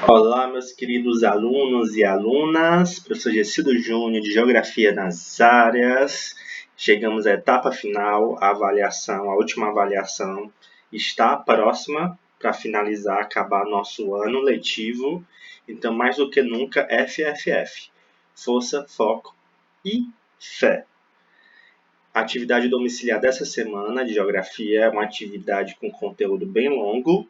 Olá, meus queridos alunos e alunas, professor Gessílio Júnior de Geografia nas áreas. Chegamos à etapa final, a avaliação, a última avaliação está próxima para finalizar, acabar nosso ano letivo. Então, mais do que nunca, FFF. Força, foco e fé. A atividade domiciliar dessa semana de Geografia é uma atividade com conteúdo bem longo,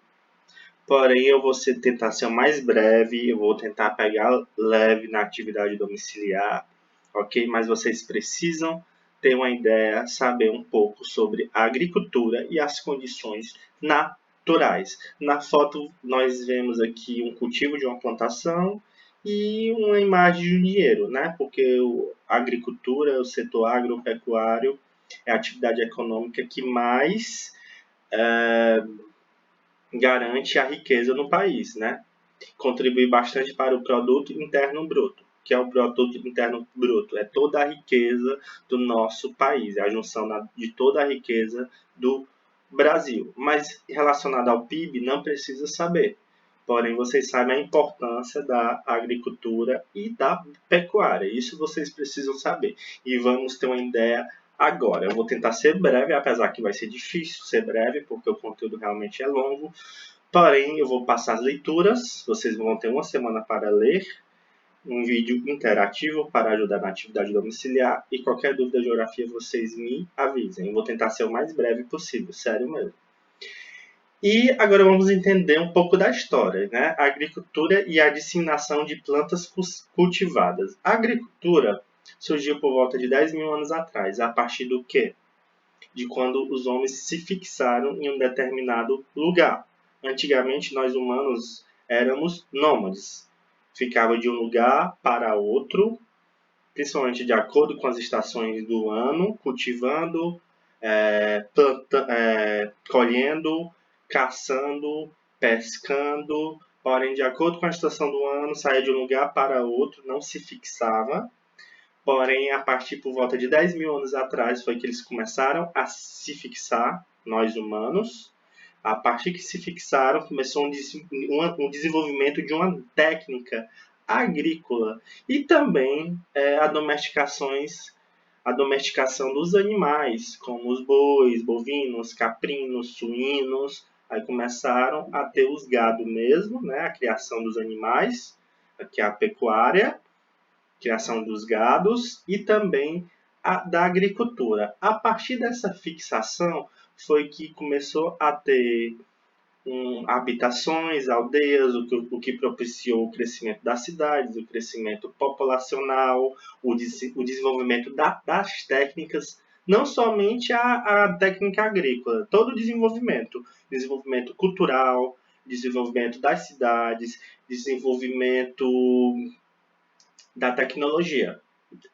porém, eu vou tentar ser o mais breve, eu vou tentar pegar leve na atividade domiciliar, ok? Mas vocês precisam ter uma ideia, saber um pouco sobre a agricultura e as condições naturais. Na foto, nós vemos aqui um cultivo de uma plantação e uma imagem de um dinheiro, né? Porque a agricultura, o setor agropecuário, é a atividade econômica que mais garante a riqueza no país, né? Contribui bastante para o produto interno bruto, que é o produto interno bruto, é toda a riqueza do nosso país, é a junção de toda a riqueza do Brasil. Mas relacionado ao PIB, não precisa saber. Porém, vocês sabem a importância da agricultura e da pecuária. Isso vocês precisam saber. E vamos ter uma ideia agora. Eu vou tentar ser breve, apesar que vai ser difícil ser breve, porque o conteúdo realmente é longo. Porém, eu vou passar as leituras. Vocês vão ter uma semana para ler um vídeo interativo para ajudar na atividade domiciliar. E qualquer dúvida de geografia, vocês me avisem. Eu vou tentar ser o mais breve possível, sério mesmo. E agora vamos entender um pouco da história, né? A agricultura e a disseminação de plantas cultivadas. A agricultura surgiu por volta de 10 mil anos atrás, a partir do quê? De quando os homens se fixaram em um determinado lugar. Antigamente, nós humanos éramos nômades. Ficava de um lugar para outro, principalmente de acordo com as estações do ano, cultivando, colhendo, caçando, pescando. Porém, de acordo com a estação do ano, saía de um lugar para outro, não se fixava. Porém, a partir por volta de 10 mil anos atrás foi que eles começaram a se fixar, nós humanos. A partir que se fixaram, começou um desenvolvimento de uma técnica agrícola e também a domesticação dos animais, como os bois, bovinos, caprinos, suínos. Aí começaram a ter os gado mesmo, né? A criação dos animais, que é a pecuária, criação dos gados e também da agricultura. A partir dessa fixação foi que começou a ter habitações, aldeias, o que propiciou o crescimento das cidades, o crescimento populacional, o desenvolvimento das técnicas, não somente a técnica agrícola, todo o desenvolvimento cultural, desenvolvimento das cidades, desenvolvimento da tecnologia.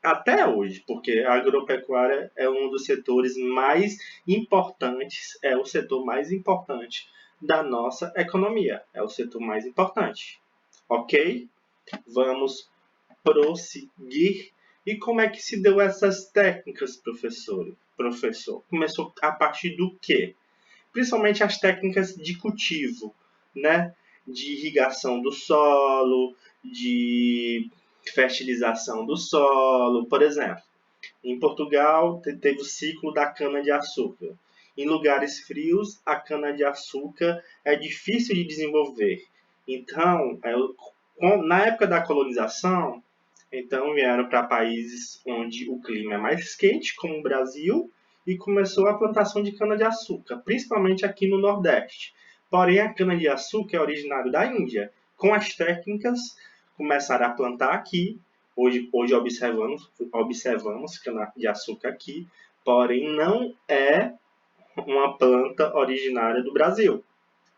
Até hoje, porque a agropecuária é um dos setores mais importantes, é o setor mais importante da nossa economia, é o setor mais importante. Ok? Vamos prosseguir. E como é que se deu essas técnicas, professor? Começou a partir do quê? Principalmente as técnicas de cultivo, né? De irrigação do solo, de fertilização do solo, por exemplo. Em Portugal, teve o ciclo da cana-de-açúcar. Em lugares frios, a cana-de-açúcar é difícil de desenvolver. Então, na época da colonização, então vieram para países onde o clima é mais quente, como o Brasil, e começou a plantação de cana-de-açúcar, principalmente aqui no Nordeste. Porém, a cana-de-açúcar é originária da Índia. Com as técnicas, começaram a plantar aqui. Hoje observamos cana-de-açúcar aqui, porém não é uma planta originária do Brasil.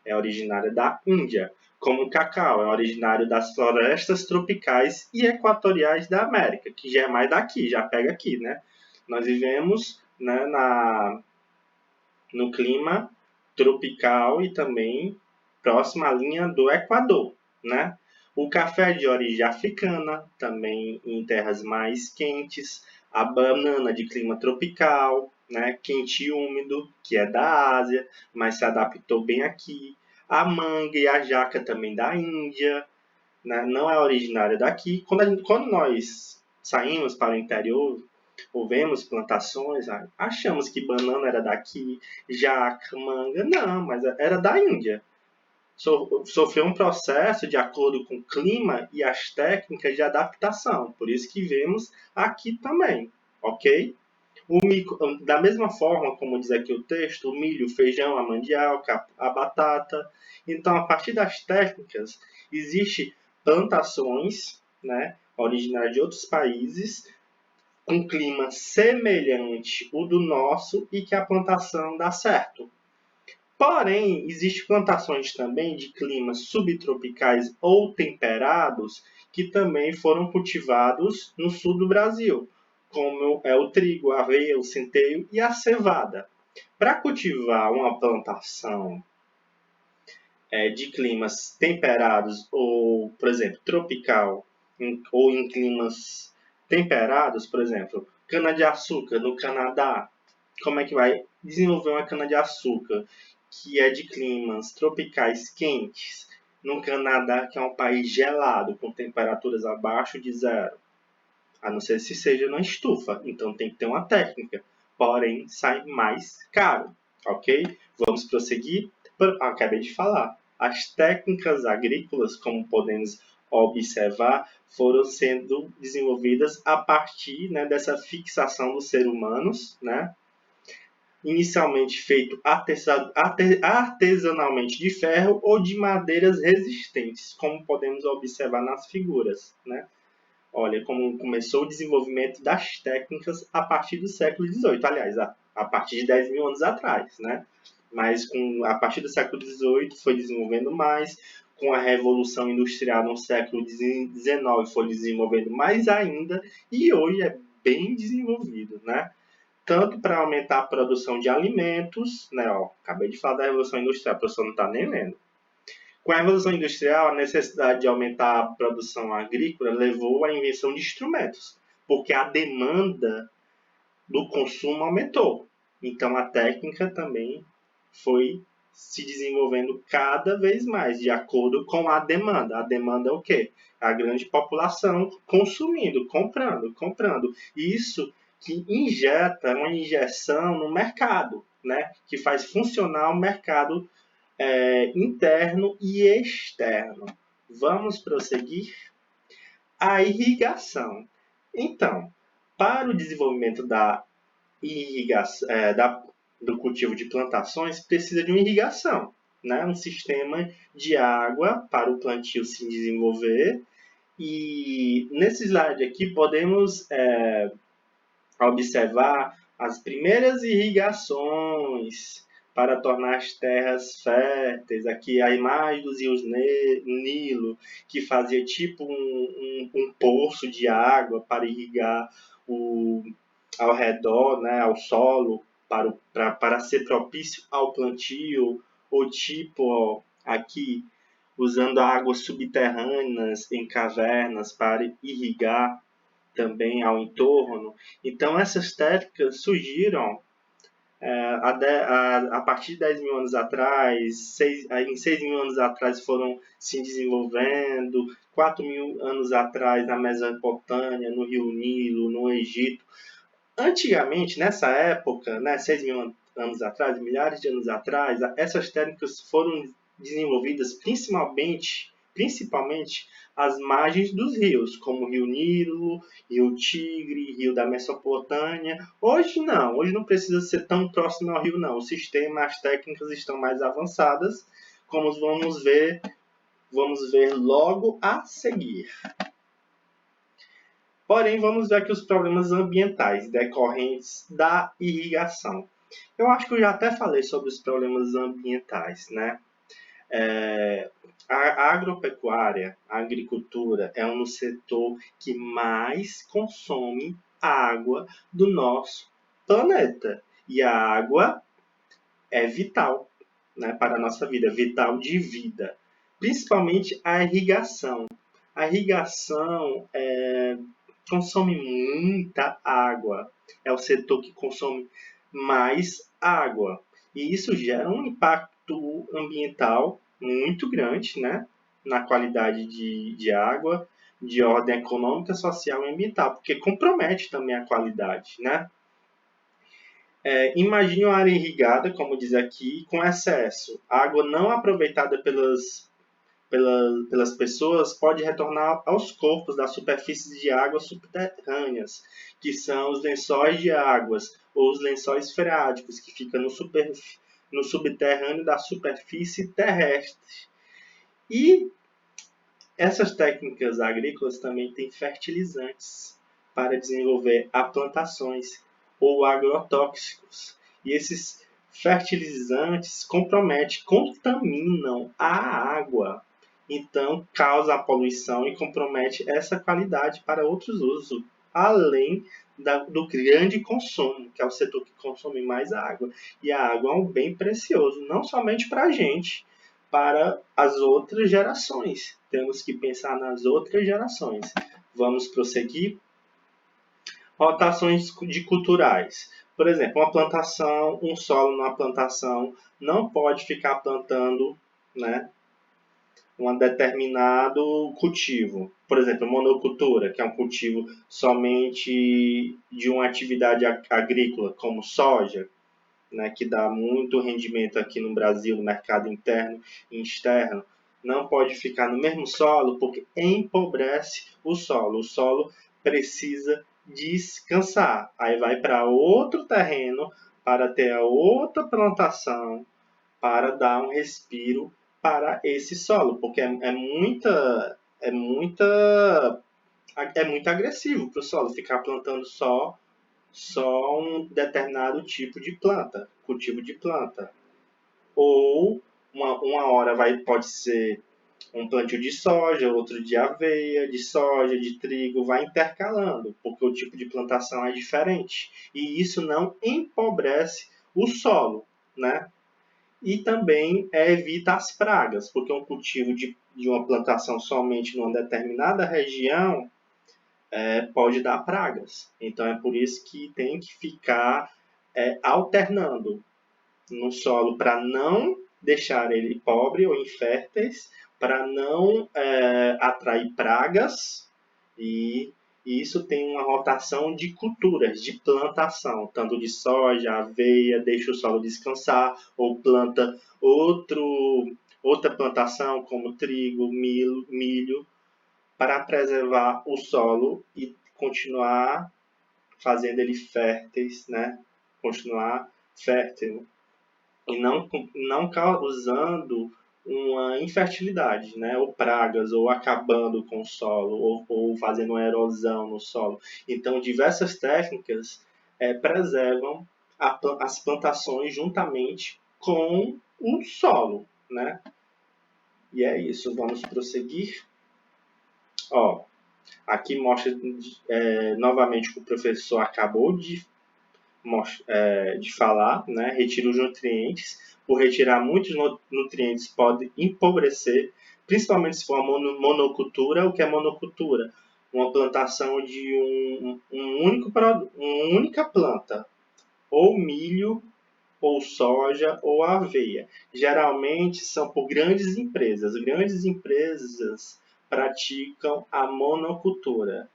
É originária da Índia, como o cacau, é originário das florestas tropicais e equatoriais da América, que já é mais daqui, já pega aqui, né? Nós vivemos, né, no clima tropical e também próximo à linha do Equador, né? O café é de origem africana, também em terras mais quentes. A banana de clima tropical, né? Quente e úmido, que é da Ásia, mas se adaptou bem aqui. A manga e a jaca também da Índia. né, não é originária daqui. Quando nós saímos para o interior, ou vemos plantações, achamos que banana era daqui, jaca, manga, não, mas era da Índia. Sofreu um processo de acordo com o clima e as técnicas de adaptação, por isso que vemos aqui também, ok? Da mesma forma, como diz aqui o texto, o milho, o feijão, a mandioca, a batata. Então, a partir das técnicas, existem plantações, né, originárias de outros países, com clima semelhante ao do nosso e que a plantação dá certo. Porém, existem plantações também de climas subtropicais ou temperados que também foram cultivados no sul do Brasil, como é o trigo, a aveia, o centeio e a cevada. Para cultivar uma plantação de climas temperados ou, por exemplo, tropical ou em climas temperados, por exemplo, cana-de-açúcar no Canadá, como é que vai desenvolver uma cana-de-açúcar que é de climas tropicais quentes no Canadá, que é um país gelado, com temperaturas abaixo de zero? A não ser se seja na estufa, então tem que ter uma técnica, porém sai mais caro, ok? Vamos prosseguir. Acabei de falar. As técnicas agrícolas, como podemos observar, foram sendo desenvolvidas a partir, né, dessa fixação dos seres humanos, né? Inicialmente feito artesanalmente de ferro ou de madeiras resistentes, como podemos observar nas figuras, né? Olha como começou o desenvolvimento das técnicas a partir do século XVIII, aliás, a partir de 10 mil anos atrás, né? Mas a partir do século XVIII foi desenvolvendo mais, com a Revolução Industrial no século XIX foi desenvolvendo mais ainda, e hoje é bem desenvolvido, né? Tanto para aumentar a produção de alimentos, né? Ó, acabei de falar da Revolução Industrial, a pessoa não está nem lendo. Com a Revolução Industrial, a necessidade de aumentar a produção agrícola levou à invenção de instrumentos, porque a demanda do consumo aumentou. Então, a técnica também foi se desenvolvendo cada vez mais, de acordo com a demanda. A demanda é o quê? A grande população consumindo, comprando. Isso que injeta uma injeção no mercado, né? Que faz funcionar o mercado interno e externo. Vamos prosseguir? A irrigação. Então, para o desenvolvimento da irrigação, do cultivo de plantações, precisa de uma irrigação, né? Um sistema de água para o plantio se desenvolver. E nesse slide aqui podemos observar as primeiras irrigações para tornar as terras férteis. Aqui a imagem dos rios Nilo, que fazia tipo um poço de água para irrigar ao redor, né, ao solo, para ser propício ao plantio, ou tipo, ó, aqui, usando águas subterrâneas em cavernas para irrigar também ao entorno. Então, essas técnicas surgiram a partir de 10 mil anos atrás, em 6 mil anos atrás foram se desenvolvendo, 4 mil anos atrás na Mesopotâmia, no Rio Nilo, no Egito. Antigamente, nessa época, né, 6 mil anos atrás, milhares de anos atrás, essas técnicas foram desenvolvidas principalmente às margens dos rios, como o Rio Nilo, Rio Tigre, Rio da Mesopotâmia. Hoje não precisa ser tão próximo ao rio não. O sistema, as técnicas estão mais avançadas, como vamos ver logo a seguir. Porém, vamos ver aqui os problemas ambientais decorrentes da irrigação. Eu acho que eu já até falei sobre os problemas ambientais, né? A agropecuária, a agricultura, é um setor que mais consome água do nosso planeta. E a água é vital, né, para a nossa vida, vital de vida. Principalmente a irrigação. A irrigação consome muita água. É o setor que consome mais água. E isso gera um impacto ambiental muito grande, né? na qualidade de água, de ordem econômica, social e ambiental, porque compromete também a qualidade, né? Imagine uma área irrigada, como diz aqui, com excesso. A água não aproveitada pelas pessoas pode retornar aos corpos das superfícies de águas subterrâneas, que são os lençóis de águas, ou os lençóis freáticos, que ficam no subterrâneo da superfície terrestre. E essas técnicas agrícolas também têm fertilizantes para desenvolver a plantações ou agrotóxicos. E esses fertilizantes contaminam a água. Então, causa a poluição e compromete essa qualidade para outros usos, além do grande consumo, que é o setor que consome mais água. E a água é um bem precioso, não somente para a gente, para as outras gerações. Temos que pensar nas outras gerações. Vamos prosseguir. Rotações de culturais. Por exemplo, uma plantação, um solo numa plantação não pode ficar plantando, né, um determinado cultivo. Por exemplo, monocultura, que é um cultivo somente de uma atividade agrícola, como soja, né, que dá muito rendimento aqui no Brasil, no mercado interno e externo, não pode ficar no mesmo solo porque empobrece o solo. O solo precisa descansar. Aí vai para outro terreno para ter a outra plantação para dar um respiro para esse solo, porque é muito agressivo para o solo ficar plantando só um determinado tipo de planta, cultivo de planta. Ou uma hora pode ser um plantio de soja, outro de aveia, de soja, de trigo, vai intercalando, porque o tipo de plantação é diferente. E isso não empobrece o solo, né? E também evita as pragas, porque um cultivo de uma plantação somente numa determinada região pode dar pragas. Então é por isso que tem que ficar alternando no solo para não deixar ele pobre ou inférteis, para não atrair pragas e isso tem uma rotação de culturas, de plantação, tanto de soja, aveia, deixa o solo descansar, ou planta outra plantação, como trigo, milho, para preservar o solo e continuar fazendo ele férteis, né? Continuar fértil e não causando uma infertilidade, né? Ou pragas, ou acabando com o solo, ou fazendo uma erosão no solo. Então, diversas técnicas preservam as plantações juntamente com o solo, né? E é isso, vamos prosseguir. Ó, aqui mostra novamente o que o professor acabou de falar, né? Retira os nutrientes. Por retirar muitos nutrientes pode empobrecer, principalmente se for uma monocultura. O que é monocultura? Uma plantação de uma única planta, ou milho, ou soja, ou aveia. Geralmente são por grandes empresas. Grandes empresas praticam a monocultura.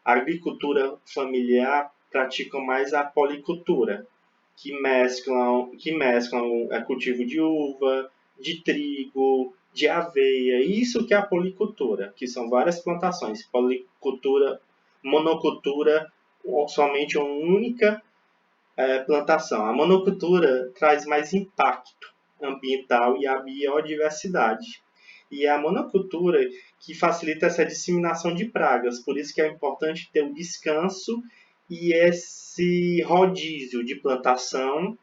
A agricultura familiar praticam mais a policultura, que mesclam cultivo de uva, de trigo, de aveia. Isso que é a policultura, que são várias plantações. Policultura, monocultura, ou somente uma única plantação. A monocultura traz mais impacto ambiental e a biodiversidade. E é a monocultura que facilita essa disseminação de pragas. Por isso que é importante ter o descanso e esse rodízio de plantação,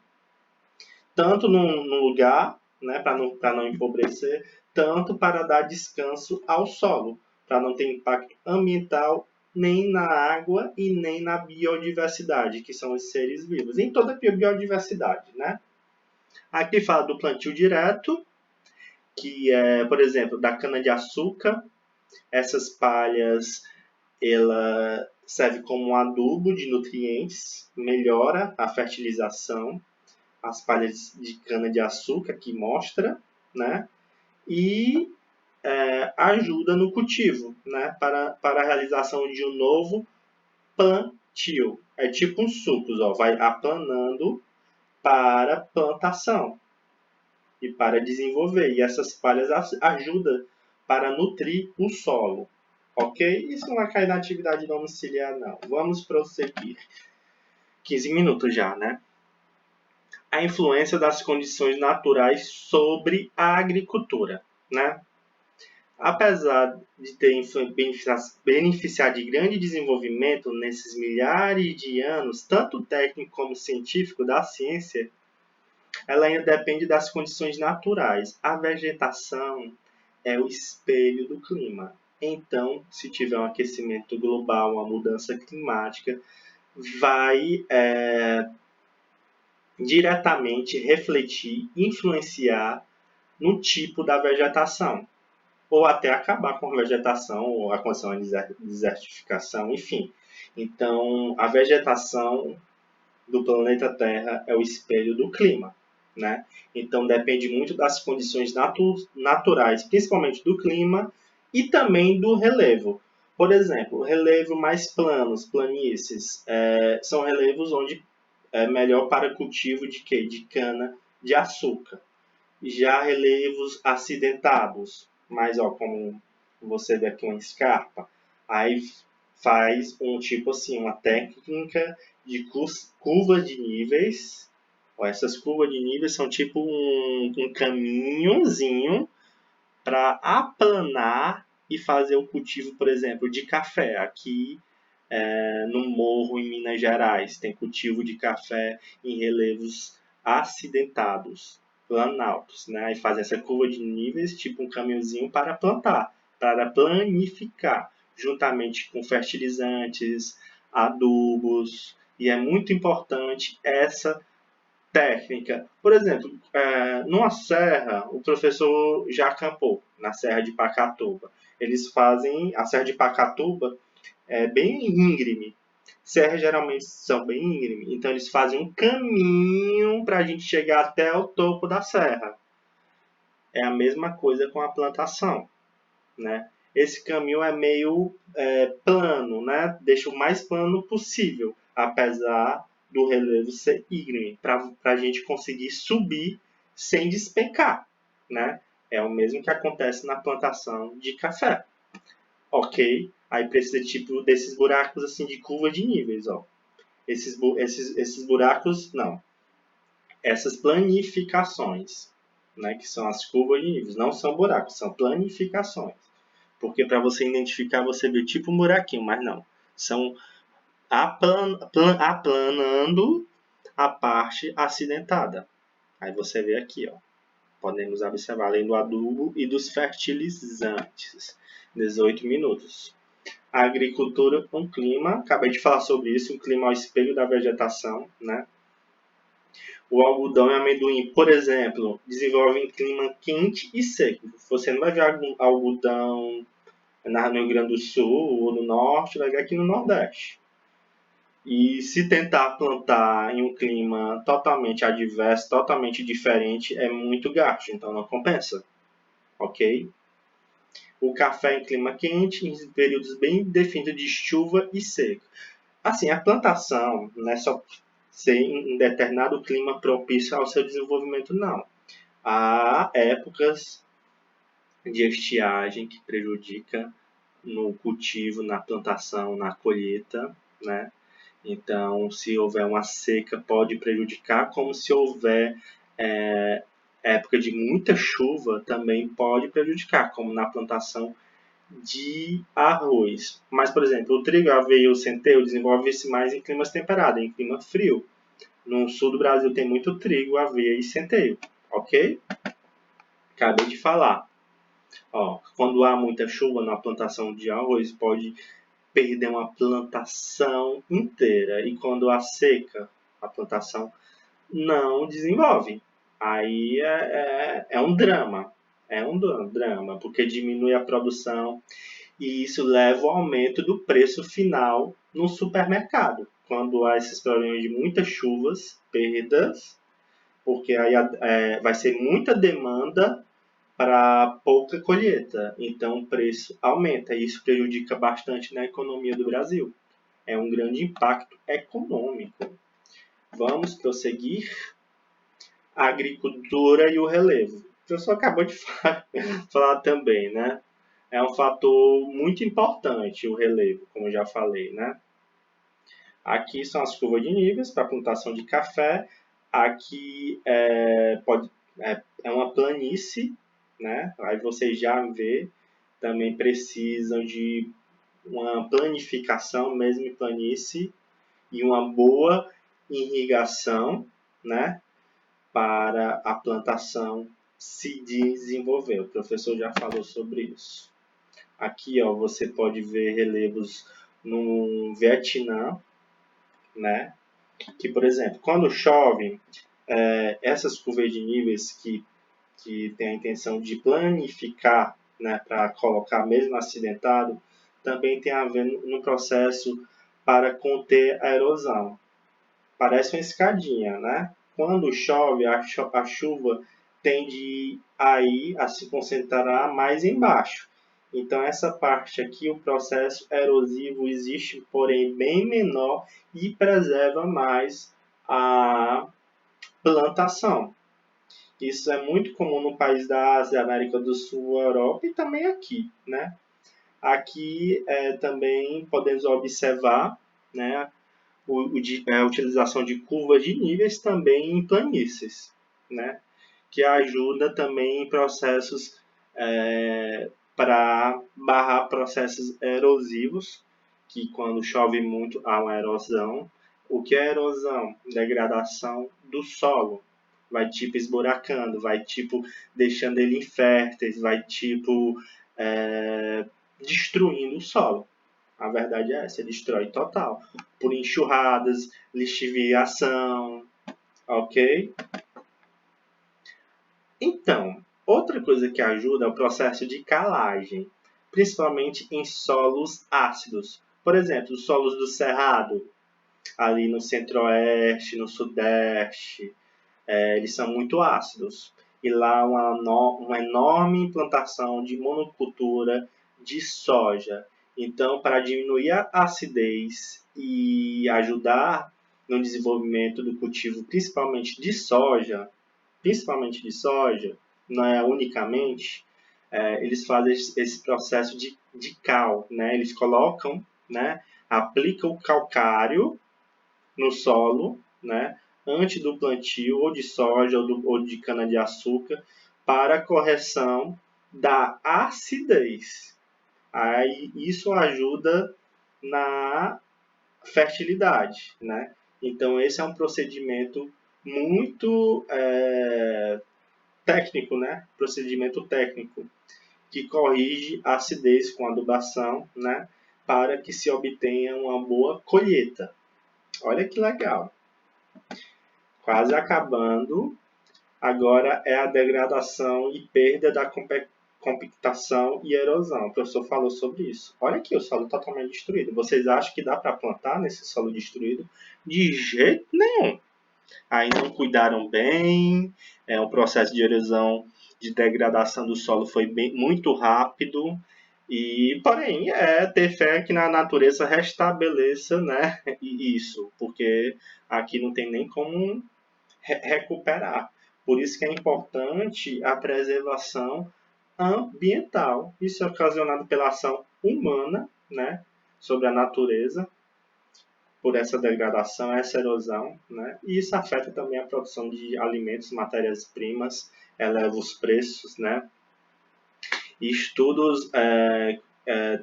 tanto no lugar, né, para não empobrecer, tanto para dar descanso ao solo, para não ter impacto ambiental nem na água e nem na biodiversidade, que são os seres vivos, em toda a biodiversidade, né? Aqui fala do plantio direto, que é, por exemplo, da cana-de-açúcar. Essas palhas, ela serve como um adubo de nutrientes, melhora a fertilização, as palhas de cana-de-açúcar que mostra, né? E ajuda no cultivo, né, para a realização de um novo plantio. É tipo um sucos, ó, vai aplanando para plantação e para desenvolver. E essas palhas ajudam para nutrir o solo. Ok? Isso não vai cair na atividade domiciliar, não. Vamos prosseguir. 15 minutos já, né? A influência das condições naturais sobre a agricultura, né? Apesar de ter beneficiado de grande desenvolvimento nesses milhares de anos, tanto técnico como científico da ciência, ela ainda depende das condições naturais. A vegetação é o espelho do clima. Então, se tiver um aquecimento global, uma mudança climática, vai diretamente refletir, influenciar no tipo da vegetação, ou até acabar com a vegetação, ou a condição de desertificação, enfim. Então, a vegetação do planeta Terra é o espelho do clima, né? Então, depende muito das condições naturais, principalmente do clima e também do relevo. Por exemplo, relevo mais planos, planícies, são relevos onde é melhor para cultivo de quê? De cana de açúcar. Já relevos acidentados, mas ó, como você vê aqui uma escarpa, aí faz um tipo assim, uma técnica de curvas de níveis. Ó, essas curvas de níveis são tipo um caminhozinho para aplanar e fazer o cultivo, por exemplo, de café. Aqui no morro em Minas Gerais tem cultivo de café em relevos acidentados, planaltos, né? E fazem essa curva de níveis, tipo um caminhozinho para plantar, para planificar, juntamente com fertilizantes, adubos, e é muito importante essa técnica. Por exemplo, numa serra, o professor já acampou, na Serra de Pacatuba. Eles fazem, a Serra de Pacatuba é bem íngreme. Serras geralmente são bem íngremes, então eles fazem um caminho para a gente chegar até o topo da serra. É a mesma coisa com a plantação, né? Esse caminho é meio plano, né? Deixa o mais plano possível, apesar do relevo ser íngreme, para a gente conseguir subir sem despencar, né? É o mesmo que acontece na plantação de café. Ok? Aí precisa tipo desses buracos assim de curva de níveis, ó. Esses buracos, não. Essas planificações, né, que são as curvas de níveis, não são buracos, são planificações. Porque para você identificar, você vê tipo um buraquinho, mas não. São aplanando a parte acidentada. Aí você vê aqui, ó. Podemos observar além do adubo e dos fertilizantes. 18 minutos. A agricultura com clima, acabei de falar sobre isso, o clima é o espelho da vegetação, né? O algodão e amendoim, por exemplo, desenvolvem em clima quente e seco. Você não vai ver algodão no Rio Grande do Sul ou no Norte, vai ver aqui no Nordeste. E se tentar plantar em um clima totalmente adverso, totalmente diferente, é muito gasto, então não compensa, ok? O café em clima quente, em períodos bem definidos de chuva e seco. Assim, a plantação não é só ser em determinado clima propício ao seu desenvolvimento, não. Há épocas de estiagem que prejudica no cultivo, na plantação, na colheita, né? Então, se houver uma seca, pode prejudicar, como se houver época de muita chuva, também pode prejudicar, como na plantação de arroz. Mas, por exemplo, o trigo, a aveia e o centeio desenvolvem-se mais em climas temperados, em clima frio. No sul do Brasil tem muito trigo, aveia e centeio, ok? Acabei de falar. Ó, quando há muita chuva na plantação de arroz, pode perder uma plantação inteira. E quando há seca, a plantação não desenvolve. Aí é um drama. É um drama, porque diminui a produção e isso leva ao aumento do preço final no supermercado. Quando há esses problemas de muitas chuvas, perdas, porque aí vai ser muita demanda para pouca colheita. Então o preço aumenta e isso prejudica bastante na economia do Brasil. É um grande impacto econômico. Vamos prosseguir. A agricultura e o relevo. O professor acabou de falar também, né? É um fator muito importante o relevo, como eu já falei, né? Aqui são as curvas de níveis para plantação de café. Aqui é uma planície, né? Aí você já vê, também precisam de uma planificação, mesmo em planície, e uma boa irrigação, né? Para a plantação se desenvolver. O professor já falou sobre isso. Aqui, ó, você pode ver relevos no Vietnã, né? Que, por exemplo, quando chove, essas curvas de níveis que tem a intenção de planificar, né, para colocar mesmo acidentado, também tem a ver no processo para conter a erosão. Parece uma escadinha, né? Quando chove, a chuva tende a se concentrar mais embaixo. Então, essa parte aqui, o processo erosivo existe, porém bem menor e preserva mais a plantação. Isso é muito comum no país da Ásia, América do Sul, Europa e também aqui, né? Aqui também podemos observar, né, a utilização de curvas de níveis também em planícies, né? Que ajuda também em processos para barrar processos erosivos, que quando chove muito há uma erosão. O que é erosão? Degradação do solo. Vai tipo esburacando, vai tipo deixando ele infértil, vai tipo destruindo o solo. A verdade é essa, destrói total. Por enxurradas, lixiviação, ok? Então, outra coisa que ajuda é o processo de calagem, principalmente em solos ácidos. Por exemplo, os solos do Cerrado, ali no centro-oeste, no sudeste, eles são muito ácidos. E lá uma enorme implantação de monocultura de soja. Então, para diminuir a acidez e ajudar no desenvolvimento do cultivo, principalmente de soja, não é unicamente, eles fazem esse processo de cal, né? Eles colocam, né? Aplicam o calcário no solo, né? Antes do plantio ou de soja ou de cana-de-açúcar para correção da acidez. Aí isso ajuda na fertilidade, né? Então esse é um procedimento muito técnico, né? Procedimento técnico que corrige a acidez com adubação, né? Para que se obtenha uma boa colheita. Olha que legal. Quase acabando. Agora é a degradação e perda da compactação e erosão. O professor falou sobre isso. Olha aqui o solo totalmente destruído. Vocês acham que dá para plantar nesse solo destruído? De jeito nenhum. Aí não cuidaram bem, o processo de erosão, de degradação do solo foi muito rápido. E, porém, ter fé que na natureza restabeleça, né, isso, porque aqui não tem nem como recuperar. Por isso que é importante a preservação ambiental. Isso é ocasionado pela ação humana, né, sobre a natureza, por essa degradação, essa erosão, né, e isso afeta também a produção de alimentos, matérias-primas, eleva os preços, né. E estudos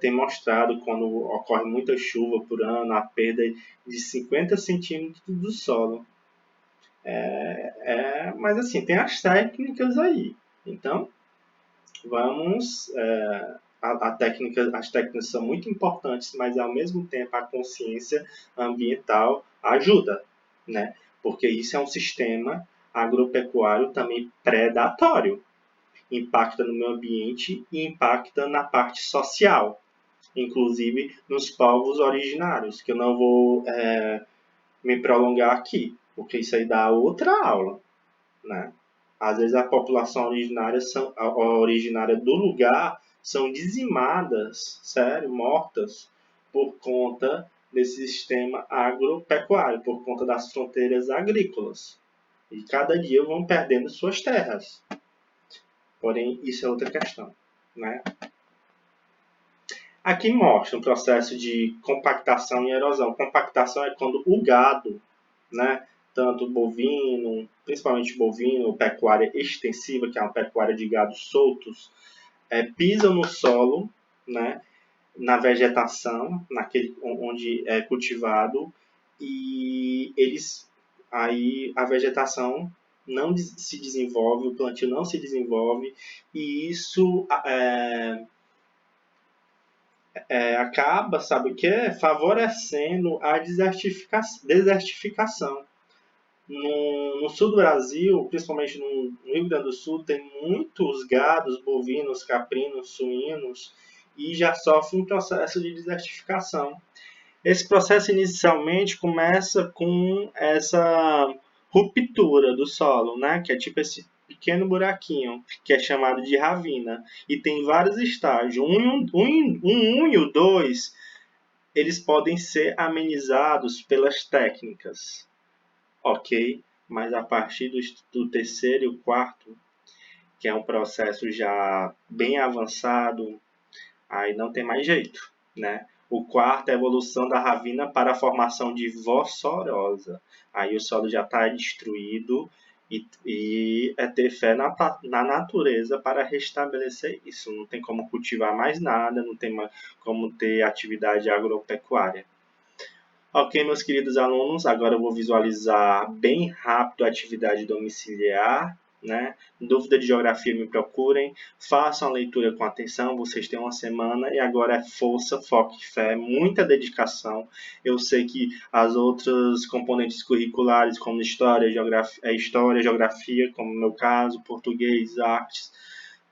têm mostrado quando ocorre muita chuva por ano, a perda de 50 centímetros do solo. Mas assim, tem as técnicas aí. Então, vamos. As técnicas são muito importantes, mas ao mesmo tempo a consciência ambiental ajuda, né? Porque isso é um sistema agropecuário também predatório. Impacta no meio ambiente e impacta na parte social, inclusive nos povos originários, que eu não vou me prolongar aqui, porque isso aí dá outra aula, né? Às vezes a população originária do lugar são dizimadas, sério, mortas, por conta desse sistema agropecuário, por conta das fronteiras agrícolas. E cada dia vão perdendo suas terras. Porém, isso é outra questão, né? Aqui mostra um processo de compactação e erosão. Compactação é quando o gado, né, tanto bovino, principalmente bovino, pecuária extensiva, que é uma pecuária de gados soltos, pisam no solo, né, na vegetação, naquele onde é cultivado, e aí a vegetação não se desenvolve, o plantio não se desenvolve, e isso acaba, sabe o que? Favorecendo a desertificação. No sul do Brasil, principalmente no Rio Grande do Sul, tem muitos gados, bovinos, caprinos, suínos, e já sofre um processo de desertificação. Esse processo inicialmente começa com essa ruptura do solo, né? Que é tipo esse pequeno buraquinho, que é chamado de ravina. E tem vários estágios. Um e o 2, eles podem ser amenizados pelas técnicas, ok? Mas a partir do terceiro e o quarto, que é um processo já bem avançado, aí não tem mais jeito, né? O quarto é a evolução da ravina para a formação de vossorosa. Aí o solo já está destruído e é ter fé na natureza para restabelecer isso. Não tem como cultivar mais nada, não tem como ter atividade agropecuária. Ok, meus queridos alunos, agora eu vou visualizar bem rápido a atividade domiciliar, né? Dúvida de geografia, me procurem, façam a leitura com atenção, vocês têm uma semana e agora é força, foco e fé, muita dedicação. Eu sei que as outras componentes curriculares, como história, geografia, como no meu caso, português, artes,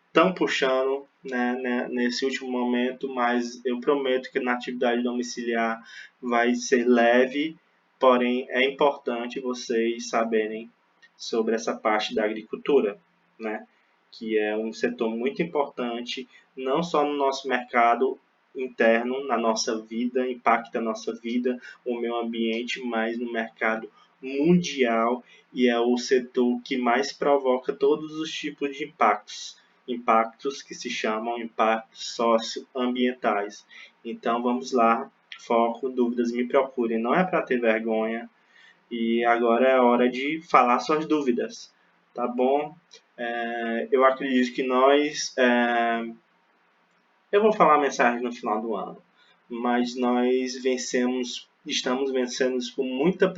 estão puxando, né, nesse último momento, mas eu prometo que na atividade domiciliar vai ser leve, porém é importante vocês saberem sobre essa parte da agricultura, né, que é um setor muito importante, não só no nosso mercado interno, na nossa vida, impacta a nossa vida, o meio ambiente, mas no mercado mundial, e é o setor que mais provoca todos os tipos de impactos que se chamam impactos socioambientais. Então vamos lá, foco, dúvidas, me procurem, não é para ter vergonha. E agora é a hora de falar suas dúvidas, tá bom? Eu acredito que eu vou falar a mensagem no final do ano, mas nós estamos vencendo com muita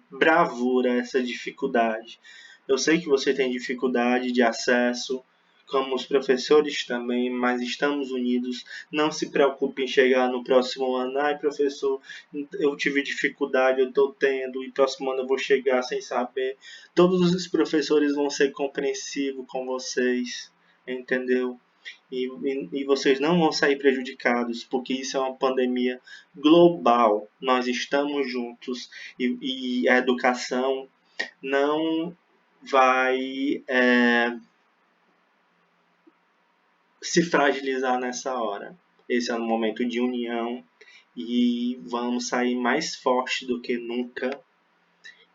bravura essa dificuldade. Eu sei que você tem dificuldade de acesso, como os professores também, mas estamos unidos. Não se preocupe em chegar no próximo ano. Ai, professor, eu tive dificuldade, eu estou tendo, e próximo ano eu vou chegar sem saber. Todos os professores vão ser compreensivos com vocês, entendeu? E vocês não vão sair prejudicados, porque isso é uma pandemia global. Nós estamos juntos e a educação não vai se fragilizar nessa hora. Esse é um momento de união e vamos sair mais forte do que nunca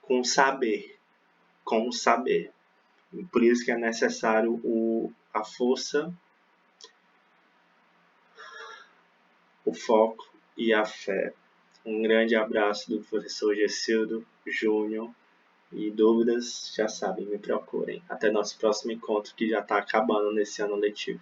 com o saber. Com o saber. Por isso que é necessário a força, o foco e a fé. Um grande abraço do professor Gessildo Júnior. E dúvidas, já sabem, me procurem. Até nosso próximo encontro, que já está acabando nesse ano letivo.